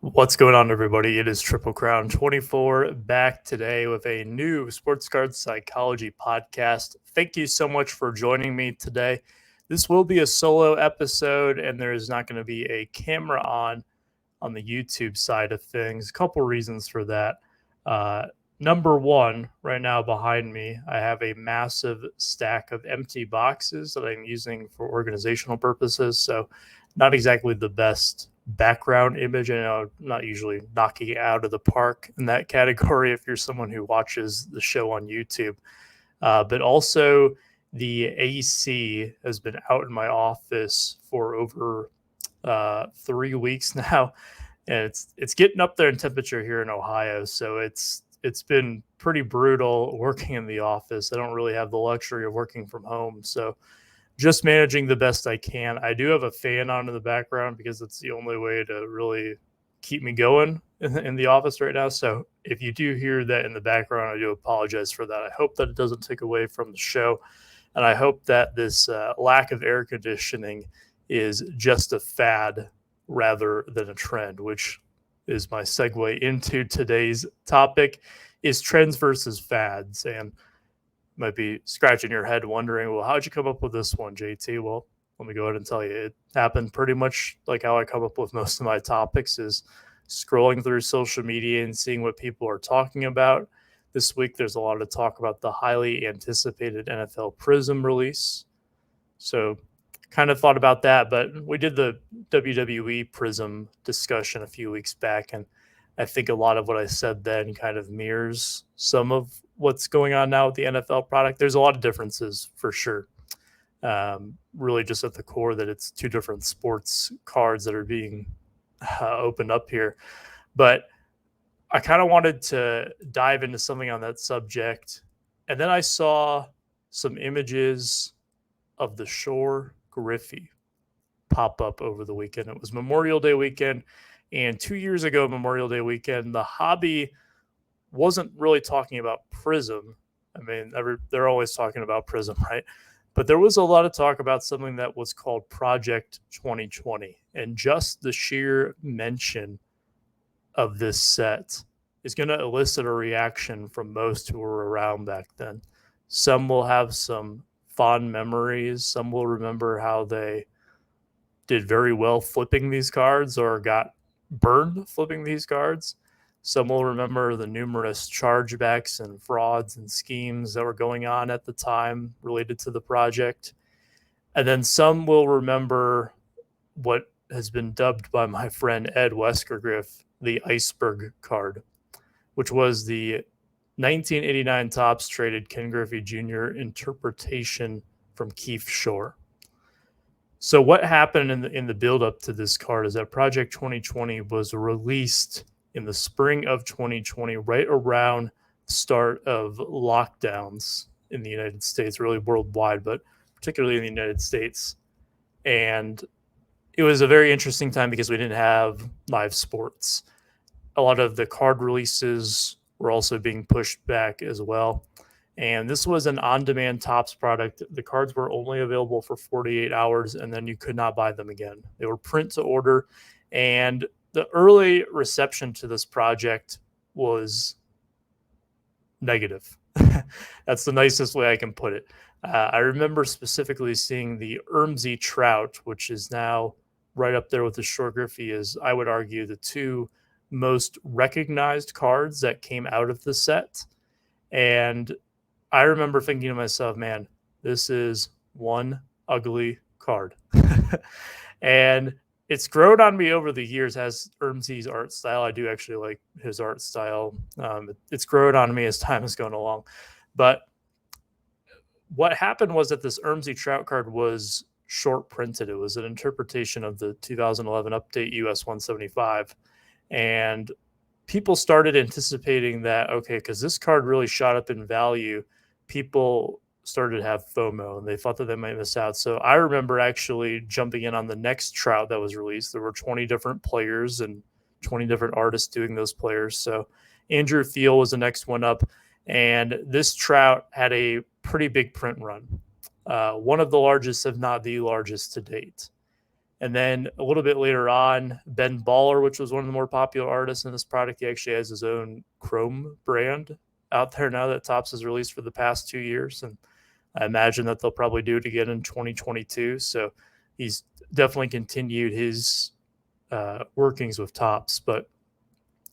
What's going on, everybody? It is TripleCrown24 back today with a new sports card psychology podcast. Thank you so much for joining me today. This will be a solo episode, and there is not going to be a camera on the YouTube side of things. A couple reasons for that. Uh, Number one, right now behind me, I have a massive stack of empty boxes that I'm using for organizational purposes. So, not exactly the best background image. I know I'm not usually knocking it out of the park in that category if you're someone who watches the show on YouTube. But also, the AC has been out in my office for over 3 weeks now, and it's getting up there in temperature here in Ohio. So it's been pretty brutal working in the office. I don't really have the luxury of working from home, so just managing the best I can. I do have a fan on in the background because it's the only way to really keep me going in the office right now. So if you do hear that in the background, I do apologize for that. I hope that it doesn't take away from the show. And I hope that this lack of air conditioning is just a fad rather than a trend, which is my segue into today's topic is trends versus fads. And might be scratching your head wondering, well, how'd you come up with this one, JT? Well, let me go ahead and tell you. It happened pretty much like how I come up with most of my topics is scrolling through social media and seeing what people are talking about. This week, there's a lot of talk about the highly anticipated NFL Prizm release. So, kind of thought about that, but we did the WWE Prizm discussion a few weeks back, and I think a lot of what I said then kind of mirrors some of what's going on now with the NFL product. There's a lot of differences for sure. Really, just at the core, that it's two different sports cards that are being opened up here. But I kind of wanted to dive into something on that subject. And then I saw some images of the Shore Griffey pop up over the weekend. It was Memorial Day weekend. And 2 years ago, Memorial Day weekend, the hobby wasn't really talking about Prizm. I mean, they're always talking about Prizm, right? But there was a lot of talk about something that was called Project 2020. And just the sheer mention of this set is going to elicit a reaction from most who were around back then. Some will have some fond memories. Some will remember how they did very well flipping these cards or got burned flipping these cards. Some will remember the numerous chargebacks and frauds and schemes that were going on at the time related to the project. And then some will remember what has been dubbed by my friend Ed Weskergriff the iceberg card, which was the 1989 Topps traded Ken Griffey Jr. interpretation from Keith Shore. So what happened in the build up to this card is that Project 2020 was released in the spring of 2020, right around the start of lockdowns in the United States, really worldwide, but particularly in the United States. And it was a very interesting time because we didn't have live sports. A lot of the card releases were also being pushed back as well. And this was an on-demand Topps product. The cards were only available for 48 hours, and then you could not buy them again. They were print to order, and the early reception to this project was negative. That's the nicest way I can put it. I remember specifically seeing the Ermsey Trout, which is now right up there with the Shore Griffey, is, I would argue, the two most recognized cards that came out of the set. And I remember thinking to myself, man, this is one ugly card. And it's grown on me over the years as Ermsey's art style. I do actually like his art style. It's grown on me as time has gone along. But what happened was that this Ermsey Trout card was short printed. It was an interpretation of the 2011 update US 175. And people started anticipating that, okay, because this card really shot up in value, people started to have FOMO and they thought that they might miss out. So I remember actually jumping in on the next Trout that was released. There were 20 different players and 20 different artists doing those players. So Andrew Thiel was the next one up. And this Trout had a pretty big print run, one of the largest, if not the largest to date. And then a little bit later on, Ben Baller, which was one of the more popular artists in this product, he actually has his own Chrome brand out there now that Topps has released for the past 2 years. And I imagine that they'll probably do it again in 2022. So he's definitely continued his workings with Topps, but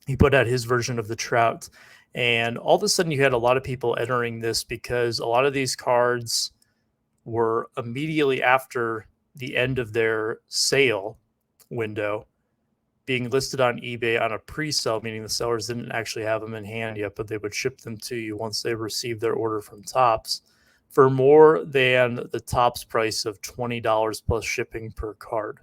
he put out his version of the Trout. And all of a sudden, you had a lot of people entering this because a lot of these cards were immediately after the end of their sale window being listed on eBay on a pre-sale, meaning the sellers didn't actually have them in hand yet, but they would ship them to you once they received their order from Topps for more than the Topps price of $20 plus shipping per card.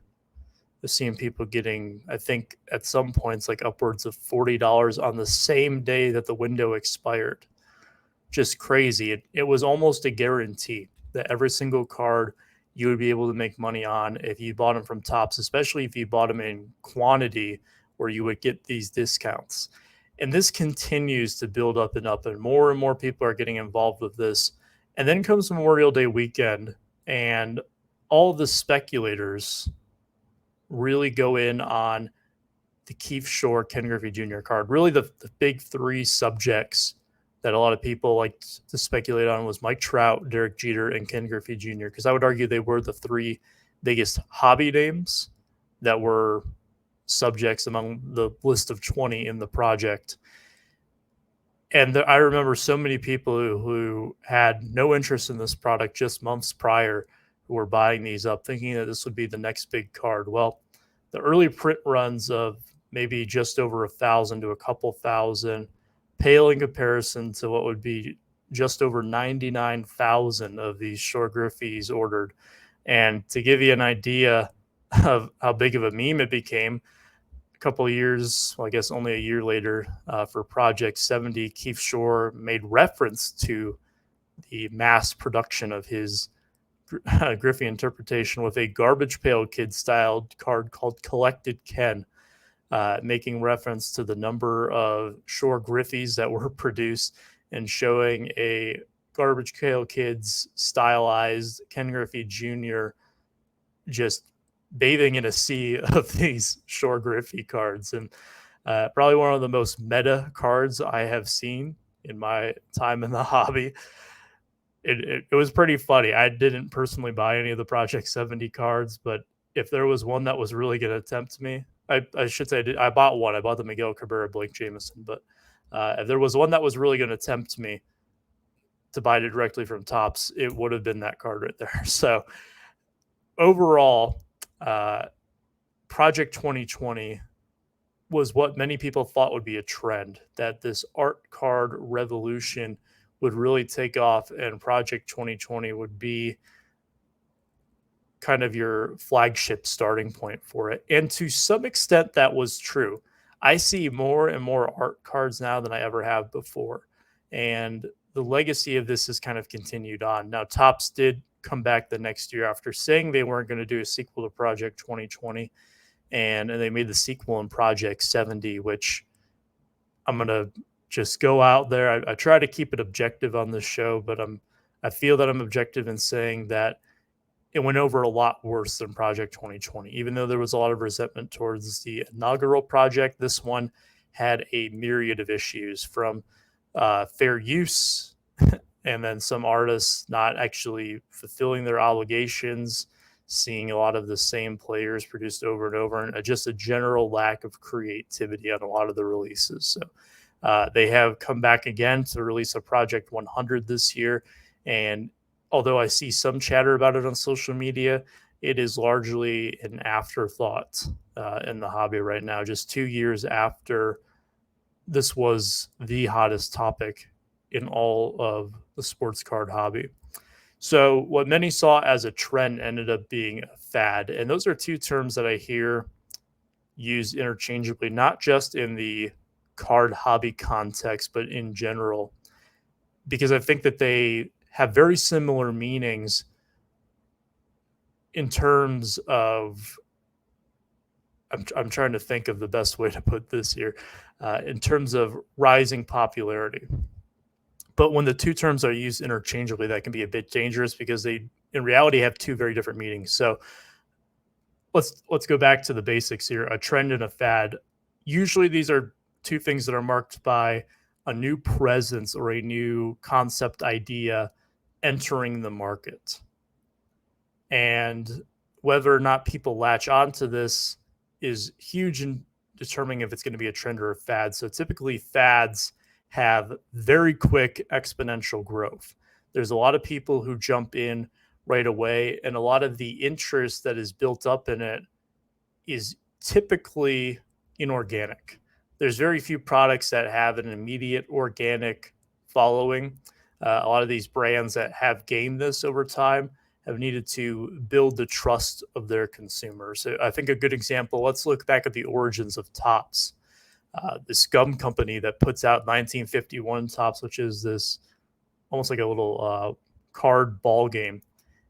I've seen people getting, I think at some points, like upwards of $40 on the same day that the window expired. Just crazy. It was almost a guarantee that every single card you would be able to make money on if you bought them from Topps, especially if you bought them in quantity where you would get these discounts. And this continues to build up, and more people are getting involved with this. And then comes Memorial Day weekend, and all the speculators really go in on the Keith Shore, Ken Griffey Jr. card. Really the big three subjects that a lot of people like to speculate on was Mike Trout, Derek Jeter, and Ken Griffey Jr., because I would argue they were the three biggest hobby names that were subjects among the list of 20 in the project. And I remember so many people who had no interest in this product just months prior who were buying these up thinking that this would be the next big card. Well, the early print runs of maybe just over 1,000 to a couple thousand pale in comparison to what would be just over 99,000 of these Shore Griffies ordered. And to give you an idea of how big of a meme it became, a couple of years, well, I guess only a year later, for Project 70, Keith Shore made reference to the mass production of his Griffey interpretation with a Garbage Pail Kid styled card called Collected Ken. Making reference to the number of Shore Griffies that were produced and showing a Garbage Pail Kids stylized Ken Griffey Jr. just bathing in a sea of these Shore Griffey cards. And probably one of the most meta cards I have seen in my time in the hobby. It was pretty funny. I didn't personally buy any of the Project 70 cards, but if there was one that was really going to tempt me, I should say I bought one. I bought the Miguel Cabrera Blake Jameson, but if there was one that was really going to tempt me to buy it directly from Topps, it would have been that card right there. So overall, Project 2020 was what many people thought would be a trend, that this art card revolution would really take off, and Project 2020 would be kind of your flagship starting point for it. And to some extent, that was true. I see more and more art cards now than I ever have before. And the legacy of this has kind of continued on. Now, Topps did come back the next year after saying they weren't going to do a sequel to Project 2020. And they made the sequel in Project 70, which I'm going to just go out there. I try to keep it objective on this show, but I feel that I'm objective in saying that it went over a lot worse than Project 2020. Even though there was a lot of resentment towards the inaugural project, this one had a myriad of issues, from fair use and then some artists not actually fulfilling their obligations, seeing a lot of the same players produced over and over, and just a general lack of creativity on a lot of the releases. So they have come back again to release a Project 100 this year, and although I see some chatter about it on social media, it is largely an afterthought in the hobby right now, just 2 years after this was the hottest topic in all of the sports card hobby. So what many saw as a trend ended up being a fad. And those are two terms that I hear used interchangeably, not just in the card hobby context, but in general, because I think that they have very similar meanings in terms of, I'm trying to think of the best way to put this here, in terms of rising popularity. But when the two terms are used interchangeably, that can be a bit dangerous because they, in reality, have two very different meanings. So let's go back to the basics here. A trend and a fad. Usually these are two things that are marked by a new presence or a new concept idea entering the market. And whether or not people latch onto this is huge in determining if it's going to be a trend or a fad. So typically fads have very quick exponential growth. There's a lot of people who jump in right away, and a lot of the interest that is built up in it is typically inorganic. There's very few products that have an immediate organic following. A lot of these brands that have gained this over time have needed to build the trust of their consumers. So I think a good example, let's look back at the origins of Tops. This gum company that puts out 1951 Tops, which is this almost like a little card ball game.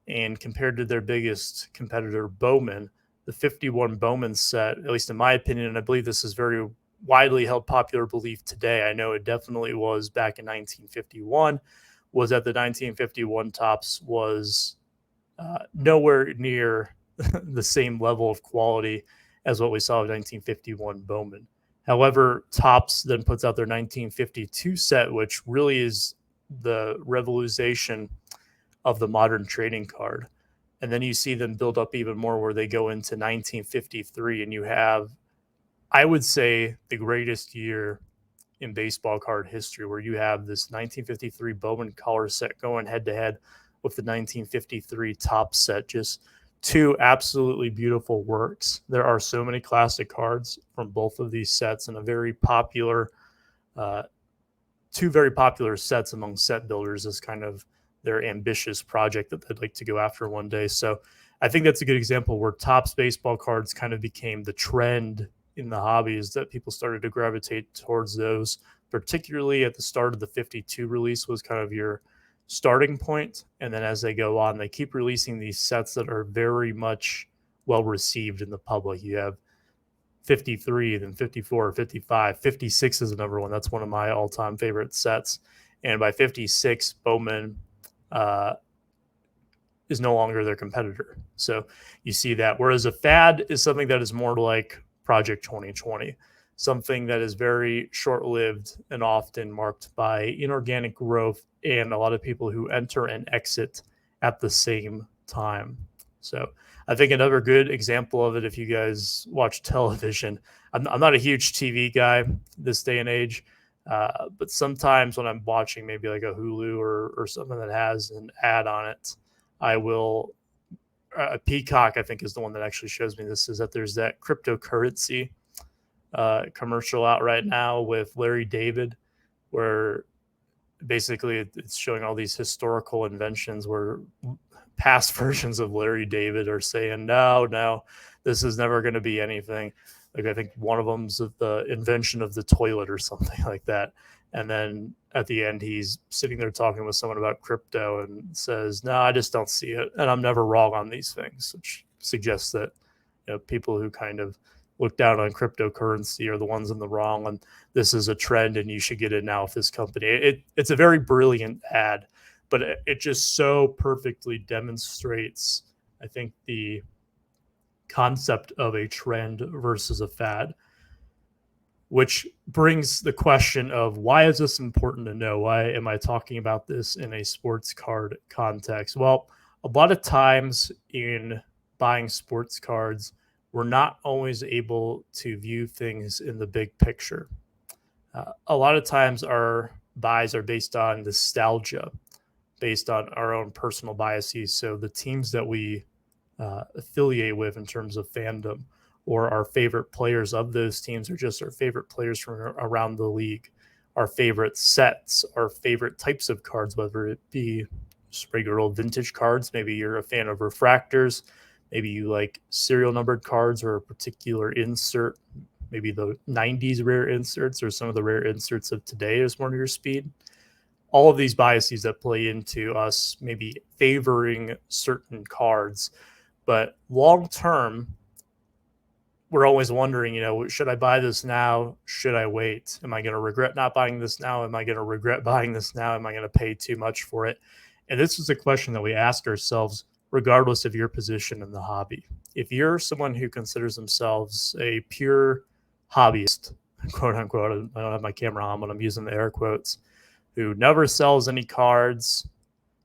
And compared to their biggest competitor, Bowman, the 51 Bowman set, at least in my opinion, and I believe this is very widely held popular belief today. I know it definitely was back in 1951, was that the 1951 Tops was nowhere near the same level of quality as what we saw with 1951 Bowman. However, Tops then puts out their 1952 set, which really is the revolution of the modern trading card. And then you see them build up even more where they go into 1953 and you have, I would say, the greatest year in baseball card history where you have this 1953 Bowman color set going head to head with the 1953 Top set. Just two absolutely beautiful works. There are so many classic cards from both of these sets and a very popular, two very popular sets among set builders as kind of their ambitious project that they'd like to go after one day. So I think that's a good example where Topps baseball cards kind of became the trend in the hobby, is that people started to gravitate towards those, particularly at the start of the 52 release was kind of your starting point. And then as they go on, they keep releasing these sets that are very much well received in the public. You have 53, then 54, 55, 56 is another one. That's one of my all-time favorite sets. And by 56, Bowman is no longer their competitor. So you see that. Whereas a fad is something that is more like Project 2020, something that is very short-lived and often marked by inorganic growth and a lot of people who enter and exit at the same time. So I think another good example of it, if you guys watch television, I'm not a huge TV guy this day and age, but sometimes when I'm watching maybe like a Hulu or something that has an ad on it, I will, a Peacock, I think is the one that actually shows me this, is that there's that cryptocurrency commercial out right now with Larry David, where basically it's showing all these historical inventions where past versions of Larry David are saying, no, this is never going to be anything. Like I think one of them's the invention of the toilet or something like that. And then at the end, he's sitting there talking with someone about crypto and says, no, I just don't see it. And I'm never wrong on these things, which suggests that, you know, people who kind of look down on cryptocurrency are the ones in the wrong. And this is a trend and you should get in now with this company. It's a very brilliant ad, but it just so perfectly demonstrates, I think, the concept of a trend versus a fad, which brings the question of why is this important to know? Why am I talking about this in a sports card context? Well, a lot of times in buying sports cards, we're not always able to view things in the big picture. A lot of times our buys are based on nostalgia, based on our own personal biases. So the teams that we affiliate with in terms of fandom, or our favorite players of those teams, or just our favorite players from around the league, our favorite sets, our favorite types of cards, whether it be just regular old vintage cards. Maybe you're a fan of refractors. Maybe you like serial numbered cards or a particular insert, maybe the 90s rare inserts or some of the rare inserts of today is more to your speed. All of these biases that play into us maybe favoring certain cards. But long term, we're always wondering, should I buy this now? Should I wait? Am I going to regret not buying this now? Am I going to regret buying this now? Am I going to pay too much for it? And this is a question that we ask ourselves regardless of your position in the hobby. If you're someone who considers themselves a pure hobbyist, quote unquote, I don't have my camera on, but I'm using the air quotes, who never sells any cards,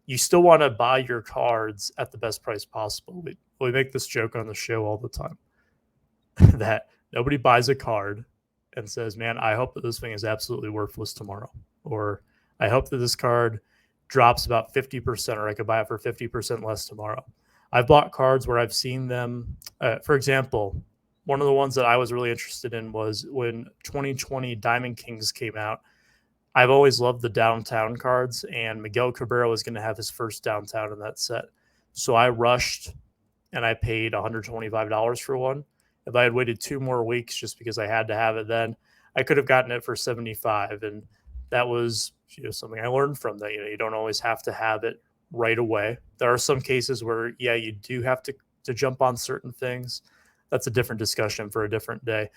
you still want to buy your cards at the best price possible. We make this joke on the show all the time that nobody buys a card and says, man, I hope that this thing is absolutely worthless tomorrow. Or I hope that this card drops about 50%, or I could buy it for 50% less tomorrow. I've bought cards where I've seen them. For example, one of the ones that I was really interested in was when 2020 Diamond Kings came out. I've always loved the downtown cards, and Miguel Cabrera was going to have his first downtown in that set. So I rushed and I paid $125 for one. If I had waited 2 more weeks just because I had to have it then, I could have gotten it for $75. And that was something I learned from that. You don't always have to have it right away. There are some cases where, yeah, you do have to jump on certain things. That's a different discussion for a different day.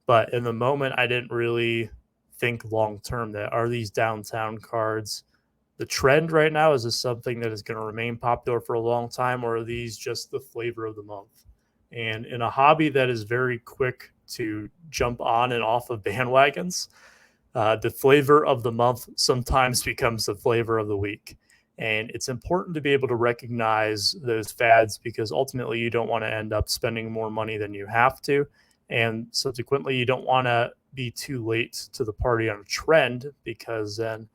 But in the moment, I didn't really think long term that are these downtown cards the trend right now? Is this something that is going to remain popular for a long time, or are these just the flavor of the month? And in a hobby that is very quick to jump on and off of bandwagons, the flavor of the month sometimes becomes the flavor of the week. And it's important to be able to recognize those fads, because ultimately you don't want to end up spending more money than you have to. And subsequently, you don't want to be too late to the party on a trend, because then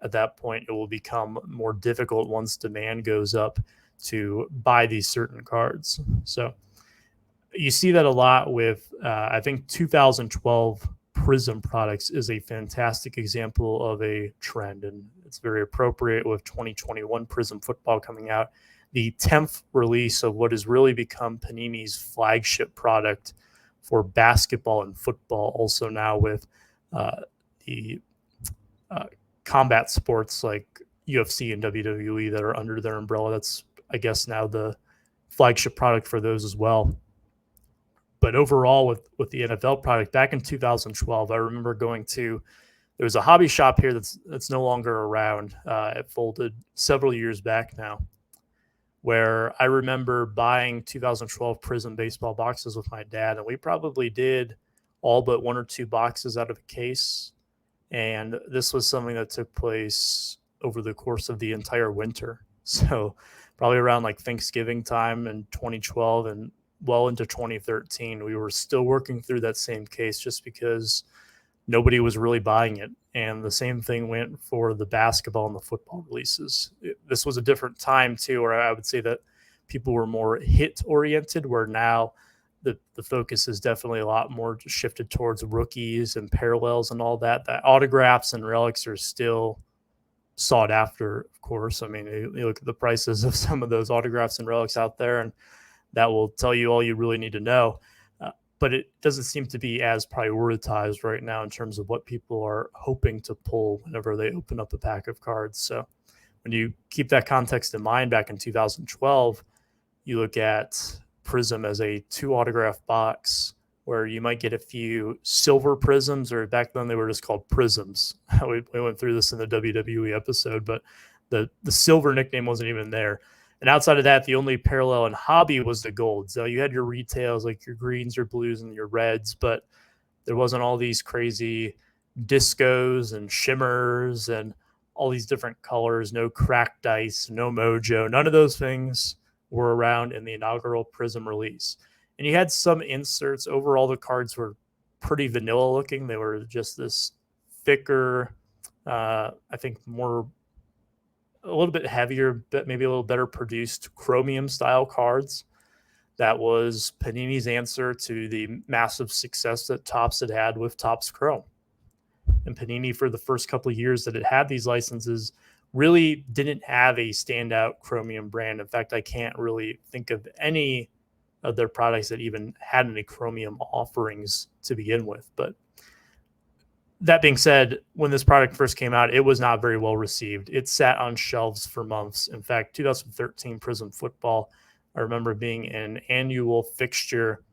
at that point it will become more difficult once demand goes up to buy these certain cards. So you see that a lot with, I think 2012 Prizm products is a fantastic example of a trend, and it's very appropriate with 2021 Prizm football coming out, the 10th release of what has really become Panini's flagship product for basketball and football, also now with the combat sports like UFC and WWE that are under their umbrella. That's, I guess, now the flagship product for those as well. But overall, with the NFL product, back in 2012, I remember going to, there was a hobby shop here that's no longer around. It folded several years back now, where I remember buying 2012 Prizm baseball boxes with my dad, and we probably did all but 1 or 2 boxes out of a case. And this was something that took place over the course of the entire winter. So probably around like Thanksgiving time in 2012 and well into 2013, we were still working through that same case just because nobody was really buying it. And the same thing went for the basketball and the football releases. This was a different time too, where I would say that people were more hit oriented, where now the focus is definitely a lot more shifted towards rookies and parallels and all that. That autographs and relics are still sought after, of course. I mean, you look at the prices of some of those autographs and relics out there, and that will tell you all you really need to know. But it doesn't seem to be as prioritized right now in terms of what people are hoping to pull whenever they open up a pack of cards. So when you keep that context in mind, back in 2012, you look at Prizm as a 2 autograph box where you might get a few silver Prizms, or back then they were just called Prizms. We went through this in the WWE episode, but the silver nickname wasn't even there. And outside of that, the only parallel in hobby was the gold. So you had your retails like your greens, your blues, and your reds, but there wasn't all these crazy discos and shimmers and all these different colors, no cracked dice, no mojo. None of those things were around in the inaugural Prizm release. And you had some inserts. Overall, the cards were pretty vanilla looking. They were just this thicker, I think a little bit heavier, but maybe a little better produced chromium style cards. That was Panini's answer to the massive success that Topps had had with Topps Chrome. And Panini, for the first couple of years that it had these licenses, really didn't have a standout chromium brand. In fact, I can't really think of any of their products that even had any chromium offerings to begin with. But that being said, when this product first came out, it was not very well received. It sat on shelves for months. In fact, 2013 Prizm football, I remember being an annual fixture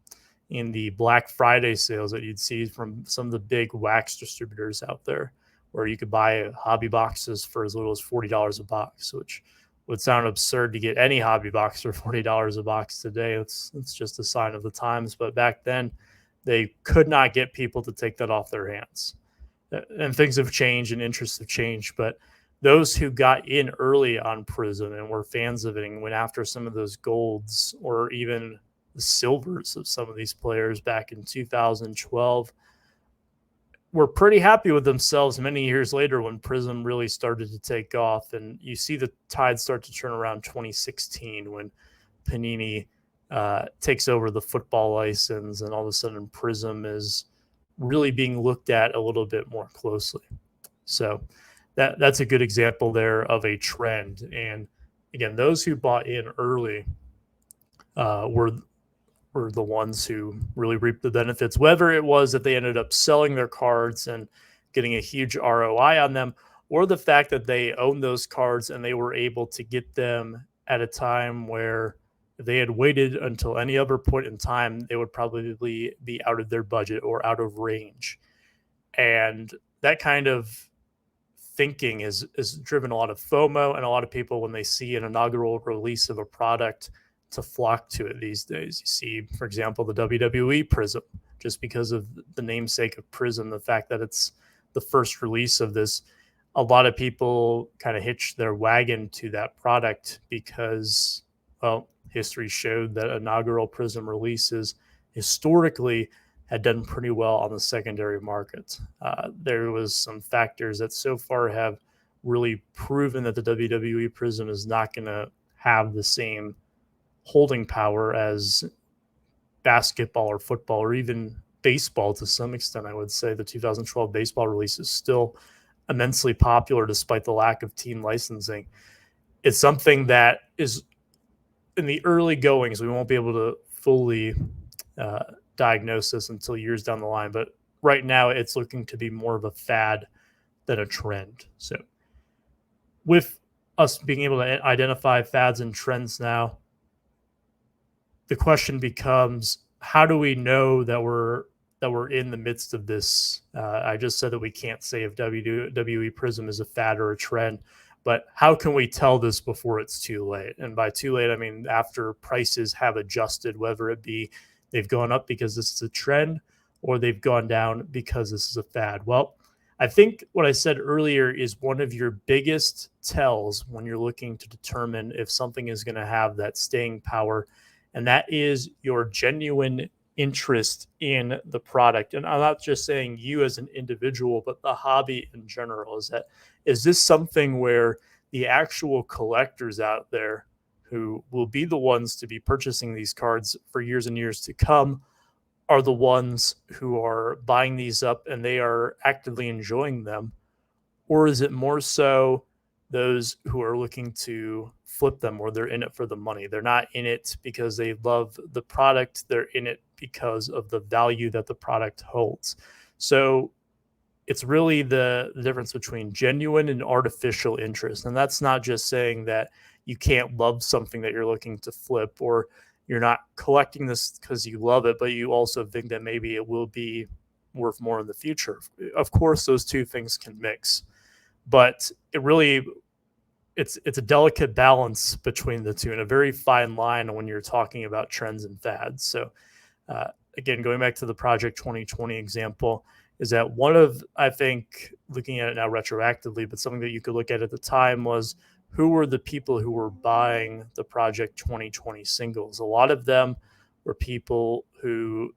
in the Black Friday sales that you'd see from some of the big wax distributors out there, where you could buy hobby boxes for as little as $40 a box, which would sound absurd to get any hobby box for $40 a box today. It's just a sign of the times. But back then, they could not get people to take that off their hands. And things have changed and interests have changed. But those who got in early on Prizm and were fans of it and went after some of those golds or even the silvers of some of these players back in 2012 were pretty happy with themselves many years later when Prizm really started to take off. And you see the tide start to turn around 2016 when Panini takes over the football license, and all of a sudden Prizm is really being looked at a little bit more closely. So that's a good example there of a trend. And again, those who bought in early were the ones who really reaped the benefits, whether it was that they ended up selling their cards and getting a huge ROI on them, or the fact that they owned those cards and they were able to get them at a time where if they had waited until any other point in time, they would probably be out of their budget or out of range. And that kind of thinking is driven a lot of FOMO, and a lot of people, when they see an inaugural release of a product, to flock to it these days. You see, for example, the WWE Prizm, just because of the namesake of Prizm, the fact that it's the first release of this, a lot of people kind of hitch their wagon to that product because, well, history showed that inaugural Prizm releases historically had done pretty well on the secondary market. There was some factors that so far have really proven that the WWE Prizm is not going to have the same holding power as basketball or football or even baseball to some extent. I would say the 2012 baseball release is still immensely popular despite the lack of team licensing. It's something that is in the early goings. We won't be able to fully diagnose this until years down the line, but right now it's looking to be more of a fad than a trend. So with us being able to identify fads and trends now, the question becomes, how do we know that we're in the midst of this? I just said that we can't say if WWE Prizm is a fad or a trend, but how can we tell this before it's too late? And by too late, I mean after prices have adjusted, whether it be they've gone up because this is a trend or they've gone down because this is a fad. Well, I think what I said earlier is one of your biggest tells when you're looking to determine if something is going to have that staying power, and that is your genuine interest in the product. And I'm not just saying you as an individual, but the hobby in general. Is this something where the actual collectors out there who will be the ones to be purchasing these cards for years and years to come are the ones who are buying these up and they are actively enjoying them? Or is it more so those who are looking to flip them, or they're in it for the money? They're not in it because they love the product. They're in it because of the value that the product holds. So it's really the difference between genuine and artificial interest. And that's not just saying that you can't love something that you're looking to flip, or you're not collecting this because you love it, but you also think that maybe it will be worth more in the future. Of course, those two things can mix, but it's a delicate balance between the two and a very fine line when you're talking about trends and fads. So again, going back to the Project 2020 example, is that one of, I think, looking at it now retroactively, but something that you could look at the time was who were the people who were buying the Project 2020 singles. A lot of them were people who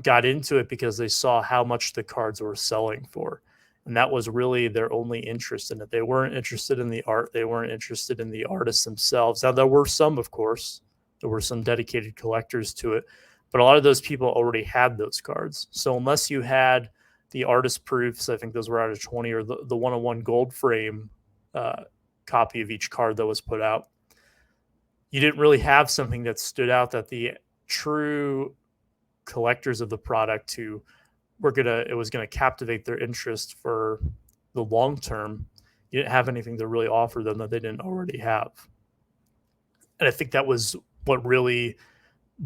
got into it because they saw how much the cards were selling for. And that was really their only interest in it. They weren't interested in the art. They weren't interested in the artists themselves. Now, there were some, of course, there were some dedicated collectors to it, but a lot of those people already had those cards. So unless you had the artist proofs, I think those were out of 20, or the one-on-one gold frame copy of each card that was put out, you didn't really have something that stood out that the true collectors of the product who it was gonna captivate their interest for the long term. You didn't have anything to really offer them that they didn't already have. And I think that was what really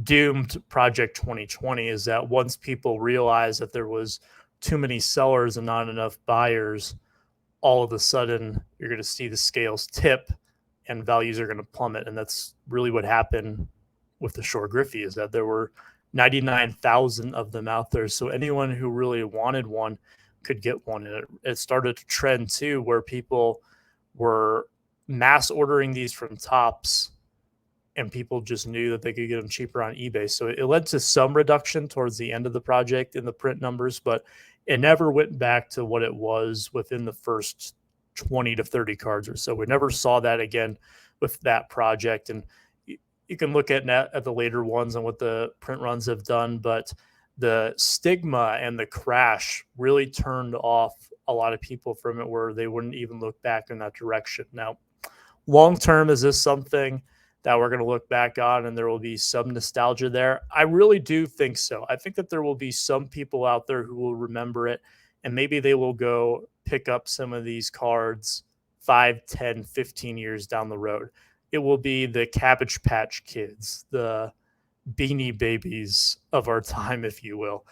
doomed Project 2020, is that once people realized that there was too many sellers and not enough buyers, all of a sudden you're going to see the scales tip and values are going to plummet. And that's really what happened with the Shore Griffey, is that there were 99,000 of them out there. So anyone who really wanted one could get one. And it started a trend too, where people were mass ordering these from Topps, and people just knew that they could get them cheaper on eBay. So it led to some reduction towards the end of the project in the print numbers, but it never went back to what it was within the first 20 to 30 cards or so. We never saw that again with that project. And you can look at the later ones and what the print runs have done, but the stigma and the crash really turned off a lot of people from it, where they wouldn't even look back in that direction. Now, long term, is this something that we're going to look back on and there will be some nostalgia there? I really do think so. I think that there will be some people out there who will remember it, and maybe they will go pick up some of these cards 5, 10, 15 years down the road. It will be the Cabbage Patch Kids, the Beanie Babies of our time, if you will.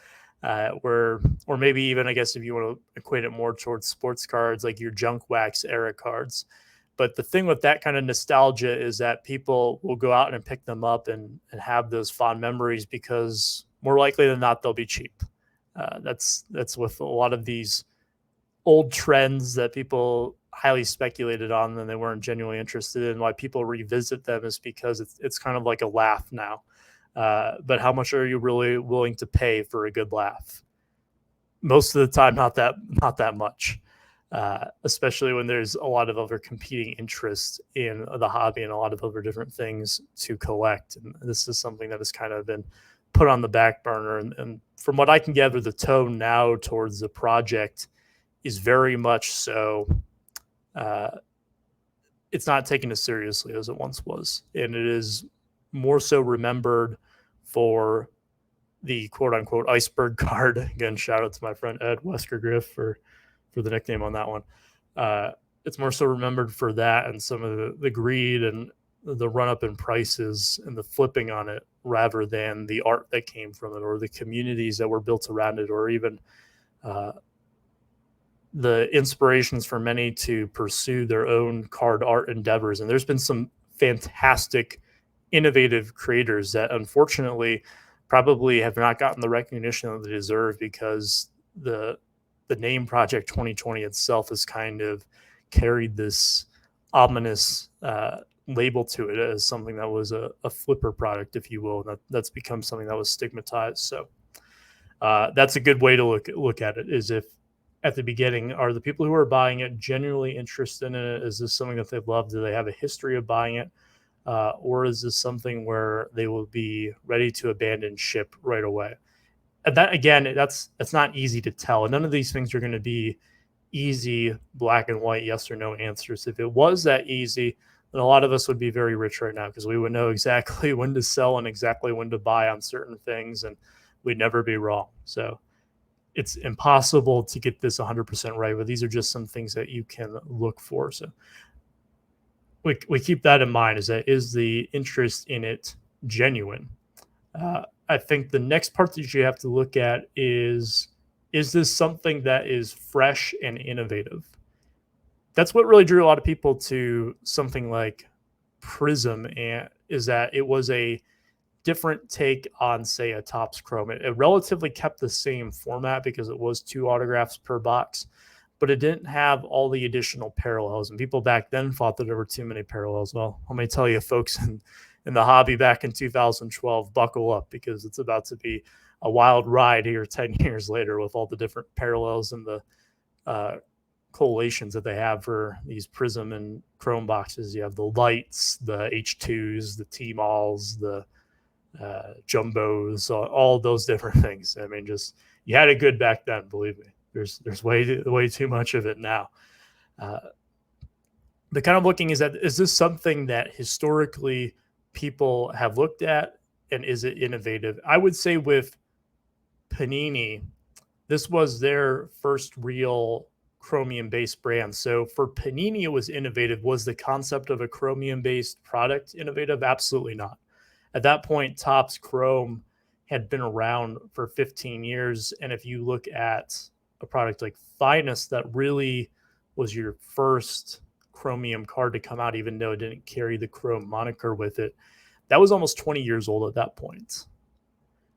Or maybe even, I guess, if you want to equate it more towards sports cards, like your Junk Wax era cards. But the thing with that kind of nostalgia is that people will go out and pick them up and have those fond memories, because more likely than not, they'll be cheap. That's with a lot of these old trends that people highly speculated on and they weren't genuinely interested in. Why people revisit them is because it's kind of like a laugh now. But how much are you really willing to pay for a good laugh? Most of the time, not that much. Especially when there's a lot of other competing interests in the hobby and a lot of other different things to collect. And this is something that has kind of been put on the back burner. And from what I can gather, the tone now towards the project is very much so. It's not taken as seriously as it once was. And it is more so remembered for the quote unquote iceberg card. Again, shout out to my friend Ed Wesker-Griff for the nickname on that one. It's more so remembered for that and some of the greed and the run up in prices and the flipping on it, rather than the art that came from it or the communities that were built around it, or even the inspirations for many to pursue their own card art endeavors. And there's been some fantastic, innovative creators that unfortunately probably have not gotten the recognition that they deserve, because the name Project 2020 itself has kind of carried this ominous label to it as something that was a flipper product, if you will. That's become something that was stigmatized. So that's a good way to look at it, is if at the beginning, are the people who are buying it genuinely interested in it? Is this something that they've loved? Do they have a history of buying it? Or is this something where they will be ready to abandon ship right away? And that, again, that's not easy to tell. And none of these things are going to be easy, black and white, yes or no answers. If it was that easy, then a lot of us would be very rich right now, because we would know exactly when to sell and exactly when to buy on certain things, and we'd never be wrong. So it's impossible to get this 100% right, but these are just some things that you can look for. So we keep that in mind, is the interest in it genuine? I think the next part that you have to look at is this something that is fresh and innovative? That's what really drew a lot of people to something like Prizm, and is that it was a different take on, say, a Topps Chrome. It relatively kept the same format because it was 2 autographs per box, but it didn't have all the additional parallels. And people back then thought that there were too many parallels. Well, let me tell you, folks, in the hobby back in 2012, buckle up, because it's about to be a wild ride here 10 years later with all the different parallels and the collations that they have for these Prizm and Chrome boxes. You have the lights, the H2s, the T-Malls, the jumbos, all those different things. I mean, just, you had it good back then, believe me. There's way too much of it now. The kind of looking is this something that historically people have looked at, and is it innovative? I would say with Panini, this was their first real chromium-based brand. So for Panini, it was innovative. Was the concept of a chromium-based product innovative? Absolutely not. At that point, Topps Chrome had been around for 15 years. And if you look at a product like Finest, that really was your first chromium card to come out, even though it didn't carry the chrome moniker with it. That was almost 20 years old at that point.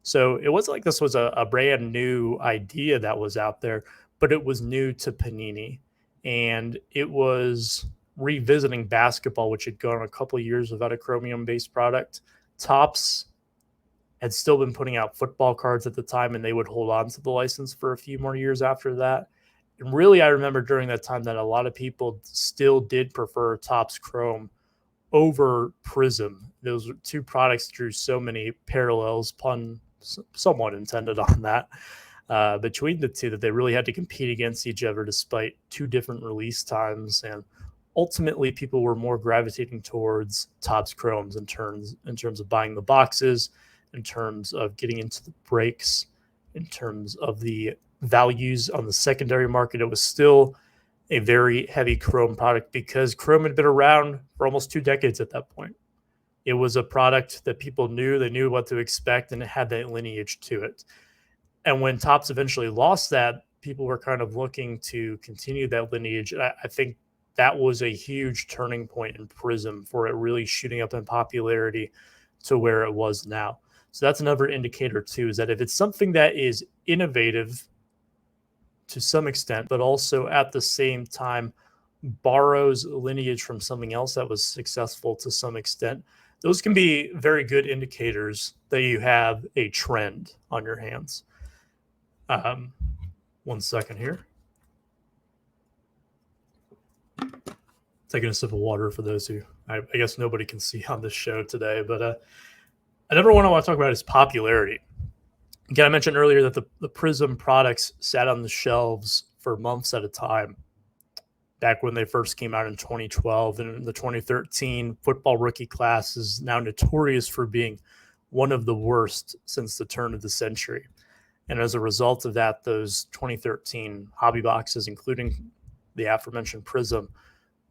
So it wasn't like this was a brand new idea that was out there, but it was new to Panini. And it was revisiting basketball, which had gone a couple of years without a chromium-based product. Topps had still been putting out football cards at the time, and they would hold on to the license for a few more years after that. And really, I remember during that time that a lot of people still did prefer Topps Chrome over Prizm. Those two products drew so many parallels, pun somewhat intended on that, between the two, that they really had to compete against each other despite two different release times. And ultimately, people were more gravitating towards Topps Chromes in terms of buying the boxes, in terms of getting into the breaks, in terms of the values on the secondary market. It was still a very heavy Chrome product because Chrome had been around for almost 2 decades at that point. It was a product that people knew, they knew what to expect, and it had that lineage to it. And when Topps eventually lost that, people were kind of looking to continue that lineage. And I think that was a huge turning point in Prizm for it really shooting up in popularity to where it was now. So that's another indicator too, is that if it's something that is innovative to some extent, but also at the same time borrows lineage from something else that was successful to some extent, those can be very good indicators that you have a trend on your hands. 1 second here. Taking a sip of water for those who I guess nobody can see on this show today, but another one I want to talk about is popularity. Again, I mentioned earlier that the Prizm products sat on the shelves for months at a time back when they first came out in 2012. And the 2013 football rookie class is now notorious for being one of the worst since the turn of the century. And as a result of that, those 2013 hobby boxes, including the aforementioned Prizm,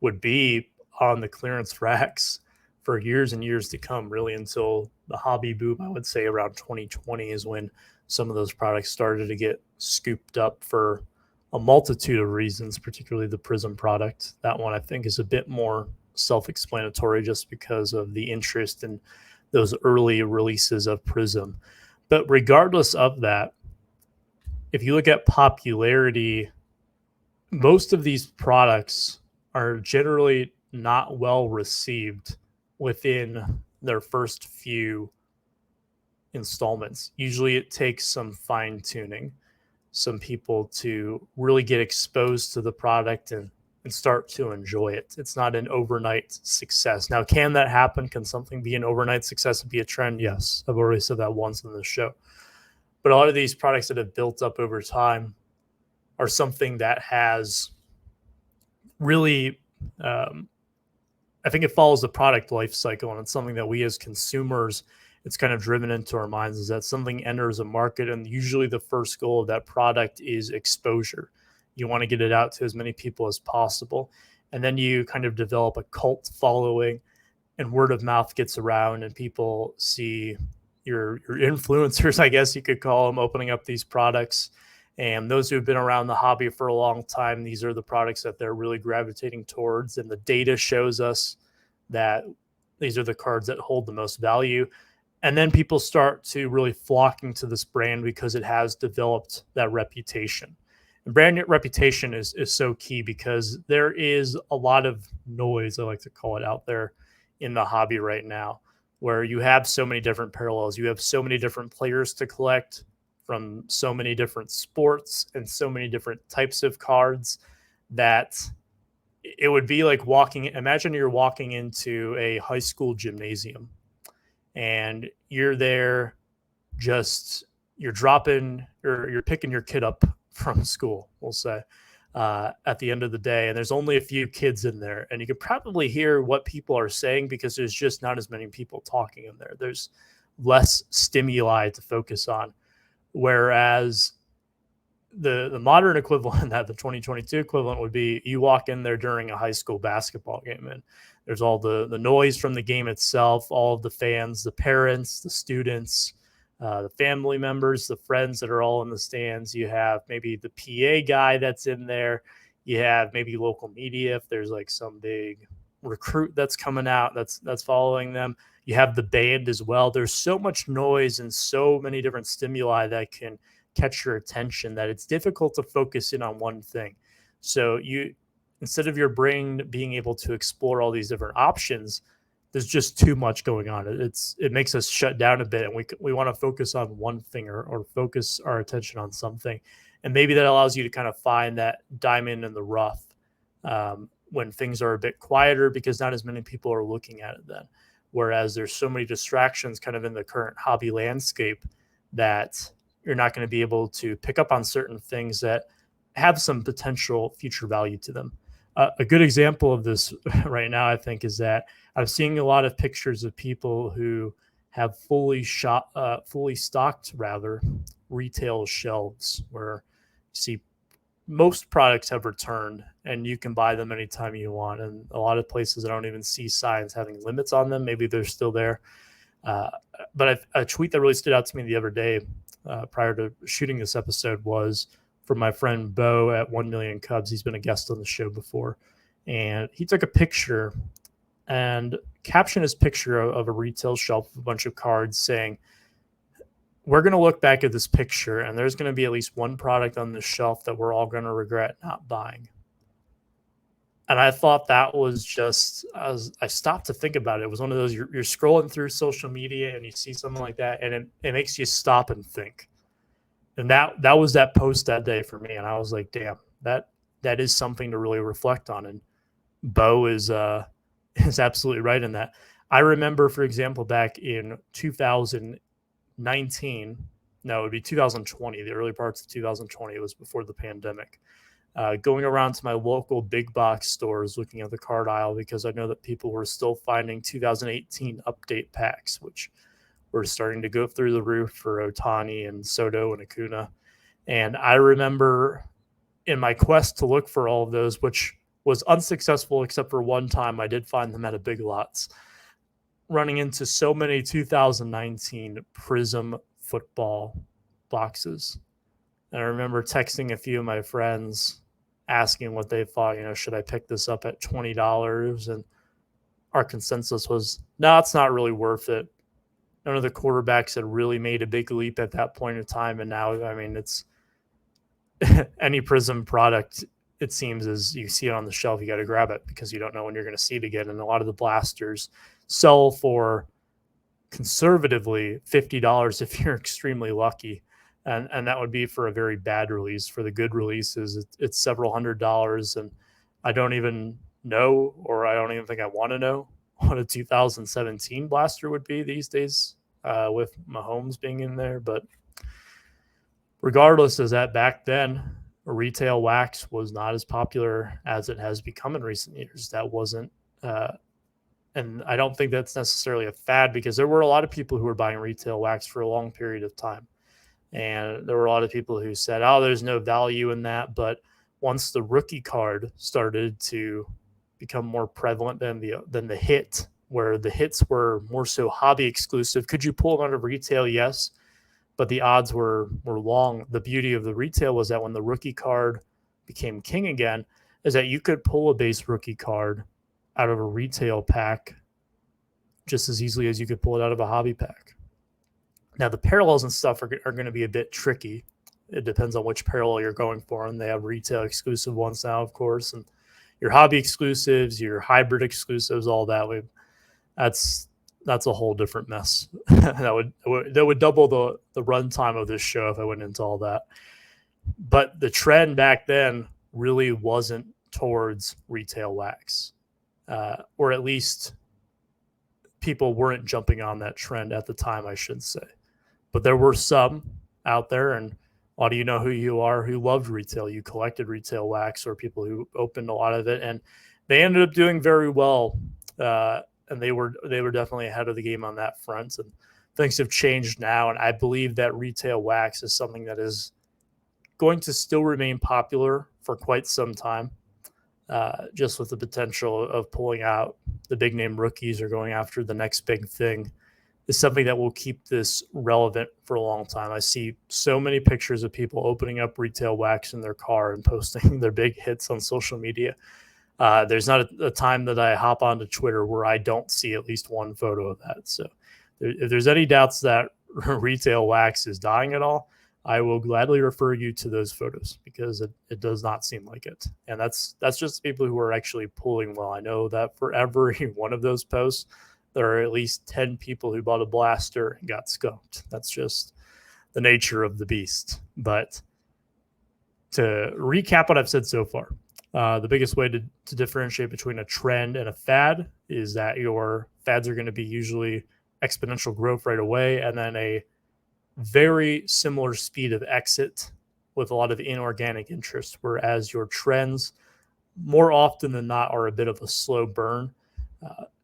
would be on the clearance racks for years and years to come, really until the hobby boom, I would say around 2020 is when some of those products started to get scooped up for a multitude of reasons, particularly the Prizm product. That one I think is a bit more self-explanatory just because of the interest in those early releases of Prizm. But regardless of that, if you look at popularity, most of these products are generally not well received within their first few installments. Usually it takes some fine tuning, some people to really get exposed to the product and start to enjoy it. It's not an overnight success. Now, can that happen? Can something be an overnight success and be a trend? Yes. I've already said that once in the show. But a lot of these products that have built up over time are something that has really, I think it follows the product life cycle, and it's something that we as consumers, it's kind of driven into our minds, is that something enters a market, and usually the first goal of that product is exposure. You want to get it out to as many people as possible, and then you kind of develop a cult following, and word of mouth gets around, and people see your influencers, I guess you could call them, opening up these products. And those who have been around the hobby for a long time, these are the products that they're really gravitating towards. And the data shows us that these are the cards that hold the most value. And then people start to really flocking to this brand because it has developed that reputation. And brand reputation is so key because there is a lot of noise, I like to call it, out there in the hobby right now, where you have so many different parallels. You have so many different players to collect from so many different sports and so many different types of cards that it would be like imagine you're walking into a high school gymnasium and you're there, you're picking your kid up from school, we'll say, at the end of the day. And there's only a few kids in there, and you can probably hear what people are saying because there's just not as many people talking in there. There's less stimuli to focus on. Whereas the modern equivalent, that the 2022 equivalent, would be you walk in there during a high school basketball game, and there's all the noise from the game itself, all of the fans, the parents, the students, the family members, the friends that are all in the stands. You have maybe the PA guy that's in there. You have maybe local media if there's like some big recruit that's coming out that's following them. You have the band as well. There's so much noise and so many different stimuli that can catch your attention that it's difficult to focus in on one thing. So you, instead of your brain being able to explore all these different options, there's just too much going on. It makes us shut down a bit, and we want to focus on one thing, or focus our attention on something, and maybe that allows you to kind of find that diamond in the rough when things are a bit quieter, because not as many people are looking at it then. Whereas there's so many distractions kind of in the current hobby landscape that you're not going to be able to pick up on certain things that have some potential future value to them. A good example of this right now, I think, is that I'm seeing a lot of pictures of people who have fully stocked, rather, retail shelves where you see most products have returned and you can buy them anytime you want. And a lot of places I don't even see signs having limits on them. Maybe they're still there. But a tweet that really stood out to me the other day, prior to shooting this episode, was from my friend Bo at 1 Million Cubs. He's been a guest on the show before. And he took a picture and captioned his picture of a retail shelf with a bunch of cards saying, "We're going to look back at this picture and there's going to be at least one product on the shelf that we're all going to regret not buying." And I thought that was just, I stopped to think about it. It was one of those, you're scrolling through social media and you see something like that, and it makes you stop and think. And that was that post that day for me. And I was like, damn, that is something to really reflect on. And Bo is absolutely right in that. I remember, for example, back in 2019, no, it would be 2020, the early parts of 2020. It was before the pandemic. Going around to my local big box stores, looking at the card aisle, because I know that people were still finding 2018 update packs, which were starting to go through the roof for Ohtani and Soto and Acuna. And I remember in my quest to look for all of those, which was unsuccessful except for one time, I did find them at a Big Lots, running into so many 2019 Prizm football boxes. And I remember texting a few of my friends asking what they thought, should I pick this up at $20? And our consensus was, no, it's not really worth it. None of the quarterbacks had really made a big leap at that point in time. And now, I mean, it's any Prizm product, it seems, as you see it on the shelf, you got to grab it because you don't know when you're going to see it again. And a lot of the blasters sell for conservatively $50 if you're extremely lucky. And that would be for a very bad release. For the good releases, it's several $100s. And I don't even know, or I don't even think I want to know, what a 2017 blaster would be these days, with Mahomes being in there. But regardless, is that back then, retail wax was not as popular as it has become in recent years. That wasn't, and I don't think that's necessarily a fad, because there were a lot of people who were buying retail wax for a long period of time. And there were a lot of people who said, oh, there's no value in that. But once the rookie card started to become more prevalent than the hit, where the hits were more so hobby exclusive, could you pull them out of retail? Yes. But the odds were long. The beauty of the retail was that when the rookie card became king again, is that you could pull a base rookie card out of a retail pack just as easily as you could pull it out of a hobby pack. Now, the parallels and stuff are going to be a bit tricky. It depends on which parallel you're going for, and they have retail exclusive ones now, of course, and your hobby exclusives, your hybrid exclusives, all that. That's a whole different mess. that would double the runtime of this show if I went into all that. But the trend back then really wasn't towards retail wax, or at least people weren't jumping on that trend at the time, I should say. But there were some out there, and a lot of you know who you are, who loved retail. You collected retail wax, or people who opened a lot of it, and they ended up doing very well. And they were definitely ahead of the game on that front. And things have changed now, and I believe that retail wax is something that is going to still remain popular for quite some time, just with the potential of pulling out the big name rookies or going after the next big thing. is something that will keep this relevant for a long time. I see so many pictures of people opening up retail wax in their car and posting their big hits on social media. There's not a time that I hop onto Twitter where I don't see at least one photo of that. So if there's any doubts that retail wax is dying at all, I will gladly refer you to those photos because it does not seem like it. And that's just people who are actually pulling well. I know that for every one of those posts, there are at least 10 people who bought a blaster and got skunked. That's just the nature of the beast. But to recap what I've said so far, the biggest way to differentiate between a trend and a fad is that your fads are going to be usually exponential growth right away and then a very similar speed of exit with a lot of inorganic interest, whereas your trends more often than not are a bit of a slow burn.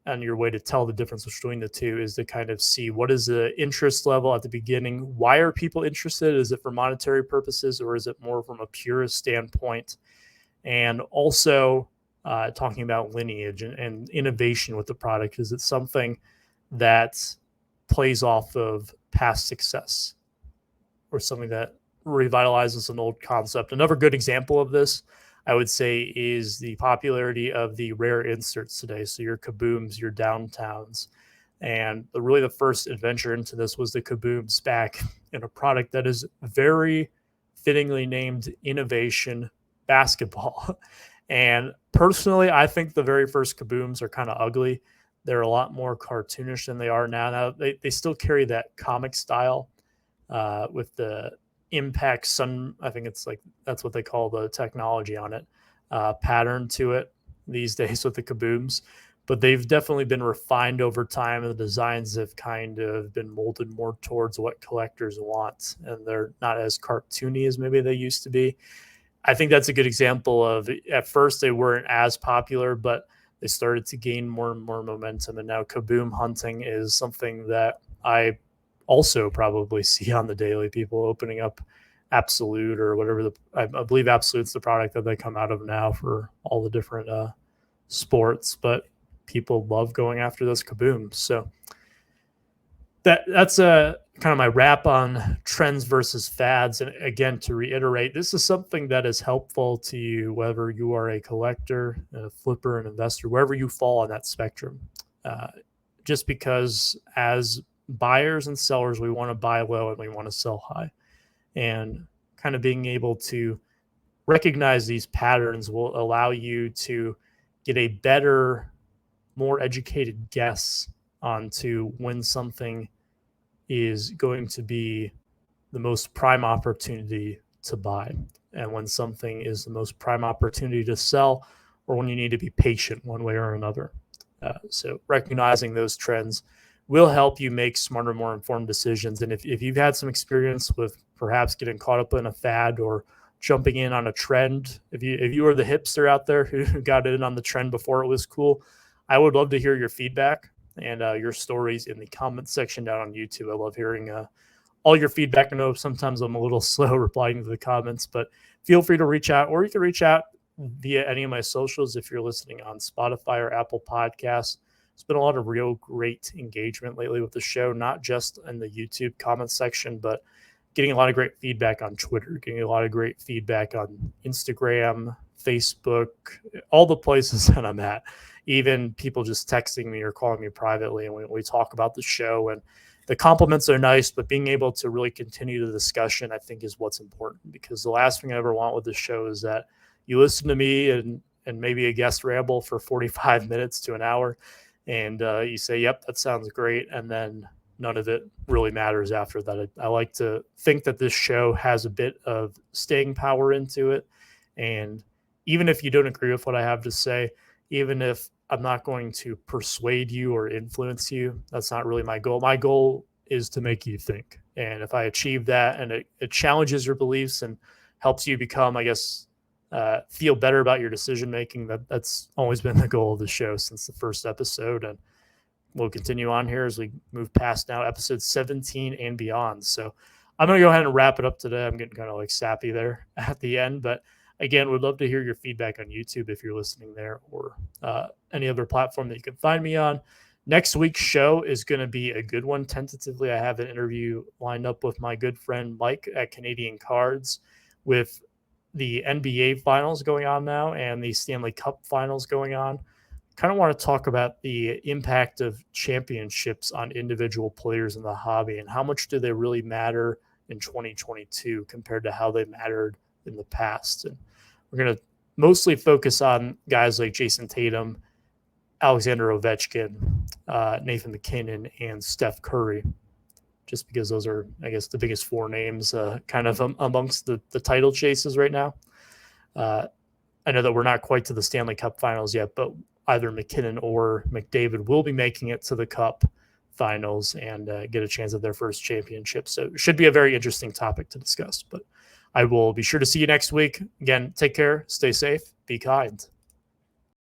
And your way to tell the difference between the two is to kind of see what is the interest level at the beginning. Why are people interested? Is it for monetary purposes or is it more from a purist standpoint? And also talking about lineage and innovation with the product. Is it something that plays off of past success or something that revitalizes an old concept? Another good example of this, I would say, is the popularity of the rare inserts today. So your kabooms, your downtowns. And really the first adventure into this was the kabooms back in a product that is very fittingly named Innovation Basketball. And personally, I think the very first kabooms are kind of ugly. They're a lot more cartoonish than they are now. Now they still carry that comic style with the impact sun. I think it's like that's what they call the technology on it, pattern to it these days with the kabooms. But they've definitely been refined over time, and the designs have kind of been molded more towards what collectors want, and they're not as cartoony as maybe they used to be. I think that's a good example of, at first they weren't as popular, but they started to gain more and more momentum. And now kaboom hunting is something that I also probably see on the daily. People opening up Absolute or whatever I believe Absolute's the product that they come out of now for all the different sports, but people love going after those kabooms. So that's a kind of my wrap on trends versus fads. And again, to reiterate, this is something that is helpful to you, whether you are a collector, a flipper, an investor, wherever you fall on that spectrum. Just because as buyers and sellers, we want to buy low and we want to sell high. And kind of being able to recognize these patterns will allow you to get a better, more educated guess onto when something is going to be the most prime opportunity to buy and when something is the most prime opportunity to sell, or when you need to be patient one way or another. So recognizing those trends will help you make smarter, more informed decisions. And if you've had some experience with perhaps getting caught up in a fad or jumping in on a trend, if you are the hipster out there who got in on the trend before it was cool, I would love to hear your feedback and your stories in the comments section down on YouTube. I love hearing all your feedback. I know sometimes I'm a little slow replying to the comments, but feel free to reach out, or you can reach out via any of my socials if you're listening on Spotify or Apple Podcasts. There's been a lot of real great engagement lately with the show, not just in the YouTube comments section, but getting a lot of great feedback on Twitter, getting a lot of great feedback on Instagram, Facebook, all the places that I'm at. Even people just texting me or calling me privately, and we talk about the show. And the compliments are nice, but being able to really continue the discussion, I think, is what's important, because the last thing I ever want with the show is that you listen to me and maybe a guest ramble for 45 minutes to an hour, and you say, yep, that sounds great, and then none of it really matters after that. I like to think that this show has a bit of staying power into it, and even if you don't agree with what I have to say, even if I'm not going to persuade you or influence you, that's not really my goal. My goal is to make you think. And if I achieve that and it challenges your beliefs and helps you become, I guess, feel better about your decision-making, that's always been the goal of the show since the first episode. And we'll continue on here as we move past now episode 17 and beyond. So I'm going to go ahead and wrap it up today. I'm getting kind of like sappy there at the end, but again, would love to hear your feedback on YouTube if you're listening there, or any other platform that you can find me on. Next week's show is going to be a good one. Tentatively, I have an interview lined up with my good friend Mike at Canadian Cards with the NBA finals going on now and the Stanley Cup finals going on. Kind of want to talk about the impact of championships on individual players in the hobby and how much do they really matter in 2022 compared to how they mattered in the past. And we're going to mostly focus on guys like Jason Tatum, Alexander Ovechkin, Nathan McKinnon, and Steph Curry, just because those are, I guess, the biggest four names kind of amongst the title chases right now. I know that we're not quite to the Stanley Cup finals yet, but either McKinnon or McDavid will be making it to the Cup finals and get a chance at their first championship. So it should be a very interesting topic to discuss. But I will be sure to see you next week. Again, take care, stay safe, be kind.